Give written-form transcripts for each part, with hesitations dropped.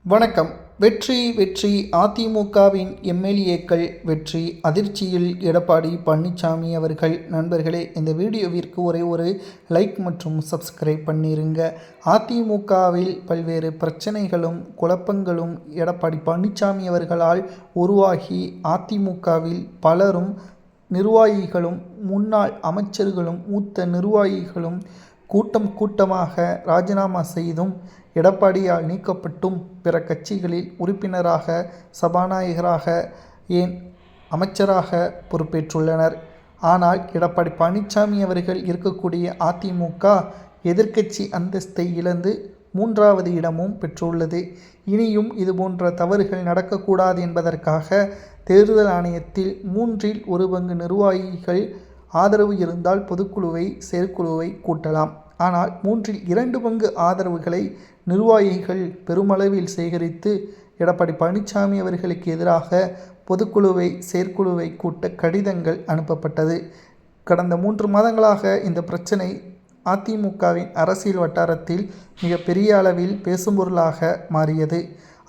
வணக்கம். வெற்றி வெற்றி அதிமுகவின் எம்எல்ஏக்கள் வெற்றி அதிர்ச்சியில் எடப்பாடி பழனிசாமி அவர்கள். நண்பர்களே, இந்த வீடியோவிற்கு ஒரே ஒரு லைக் மற்றும் சப்ஸ்கிரைப் பண்ணிருங்க. அதிமுகவில் பல்வேறு பிரச்சனைகளும் குழப்பங்களும் எடப்பாடி பழனிசாமி அவர்களால் உருவாகி அதிமுகவில் பலரும் நிர்வாகிகளும் முன்னாள் அமைச்சர்களும் மூத்த நிர்வாகிகளும் கூட்டமாக ராஜினாமா செய்தும் எடப்பாடியால் நீக்கப்பட்டும் பிற கட்சிகளில் உறுப்பினராக, சபாநாயகராக, ஏன் அமைச்சராக பொறுப்பேற்றுள்ளனர். ஆனால் எடப்பாடி பழனிசாமி அவர்கள் இருக்கக்கூடிய அதிமுக எதிர்க்கட்சி அந்தஸ்தை இழந்து 3வது இடமும் பெற்றுள்ளது. இனியும் இதுபோன்ற தவறுகள் நடக்கக்கூடாது என்பதற்காக தேர்தல் ஆணையத்தில் 1/3 நிர்வாகிகள் ஆதரவு இருந்தால் பொதுக்குழுவை, செயற்குழுவை கூட்டலாம். ஆனால் 2/3 ஆதரவுகளை நிர்வாகிகள் பெருமளவில் சேகரித்து எடப்பாடி பழனிசாமி அவர்களுக்கு எதிராக பொதுக்குழுவை, செயற்குழுவை கூட்ட கடிதங்கள் அனுப்பப்பட்டது. கடந்த 3 மாதங்களாக இந்த பிரச்சனை அதிமுகவின் அரசியல் வட்டாரத்தில் மிக பெரிய அளவில் பேசும்பொருளாக மாறியது.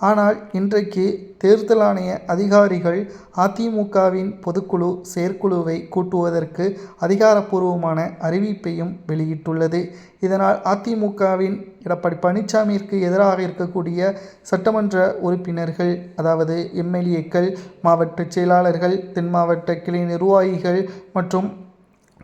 ஆனால் இன்றைக்கு தேர்தல் ஆணைய அதிகாரிகள் அதிமுகவின் பொதுக்குழு, செயற்குழுவை கூட்டுவதற்கு அதிகாரப்பூர்வமான அறிவிப்பையும் வெளியிட்டுள்ளது. இதனால் அதிமுகவின் எடப்பாடி பழனிசாமிற்கு எதிராக இருக்கக்கூடிய சட்டமன்ற உறுப்பினர்கள், அதாவது எம்எல்ஏக்கள், மாவட்ட செயலாளர்கள், தென் மாவட்ட கிளை நிர்வாகிகள் மற்றும்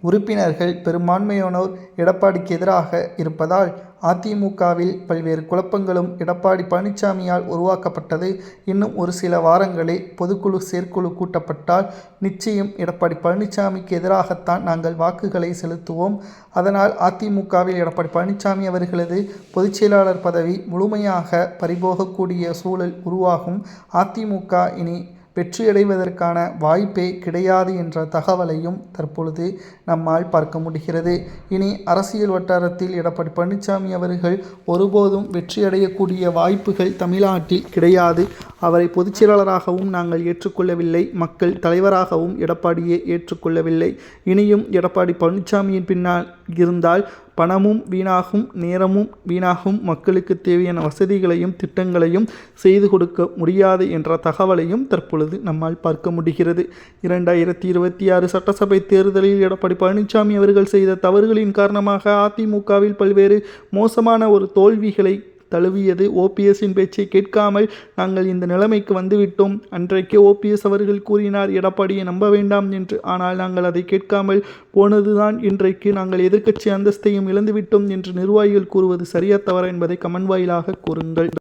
உறுப்பினர்கள் பெரும்பான்மையானோர் எடப்பாடிக்கு எதிராக இருப்பதால் அதிமுகவில் பல்வேறு குழப்பங்களும் எடப்பாடி பழனிசாமியால் உருவாக்கப்பட்டது. இன்னும் ஒரு சில வாரங்களில் பொதுக்குழு, செயற்குழு கூட்டப்பட்டால் நிச்சயம் எடப்பாடி பழனிசாமிக்கு எதிராகத்தான் நாங்கள் வாக்குகளை செலுத்துவோம். அதனால் அதிமுகவில் எடப்பாடி பழனிசாமி அவர்களது பொதுச்செயலாளர் பதவி முழுமையாக பறிபோகக்கூடிய சூழல் உருவாகும். அதிமுக இனி வெற்றியடைவதற்கான வாய்ப்பே கிடையாது என்ற தகவலையும் தற்பொழுது நம்மால் பார்க்க முடிகிறது. இனி அரசியல் வட்டாரத்தில் எடப்பாடி பழனிசாமி அவர்கள் ஒருபோதும் வெற்றியடையக்கூடிய வாய்ப்புகள் தமிழ்நாட்டில் கிடையாது. அவரை பொதுச்செயலாளராகவும் நாங்கள் ஏற்றுக்கொள்ளவில்லை. மக்கள் தலைவராகவும் எடப்பாடியை ஏற்றுக்கொள்ளவில்லை. இனியும் எடப்பாடி பழனிசாமியின் பின்னால் இருந்தால் பணமும் வீணாகும், நேரமும் வீணாகும், மக்களுக்கு தேவையான வசதிகளையும் திட்டங்களையும் செய்து கொடுக்க முடியாது என்ற தகவலையும் தற்பொழுது நம்மால் பார்க்க முடிகிறது. 2026 சட்டசபை தேர்தலில் எடப்பாடி பழனிசாமி அவர்கள் செய்த தவறுகளின் காரணமாக அதிமுகவில் பல்வேறு மோசமான ஒரு தோல்விகளை தழுவியது. ஓபிஎஸ்ஸின் பேச்சை கேட்காமல் நாங்கள் இந்த நிலைமைக்கு வந்துவிட்டோம். அன்றைக்கு ஓபிஎஸ் அவர்கள் கூறினார் எடப்பாடியை நம்ப வேண்டாம் என்று. ஆனால் நாங்கள் அதை கேட்காமல் போனதுதான் இன்றைக்கு நாங்கள் எதிர்க்கட்சி அந்தஸ்தையும் இழந்துவிட்டோம் என்று நிர்வாகிகள் கூறுவது சரியா தவறா என்பதை கமெண்ட் வாயிலாக கூறுங்கள்.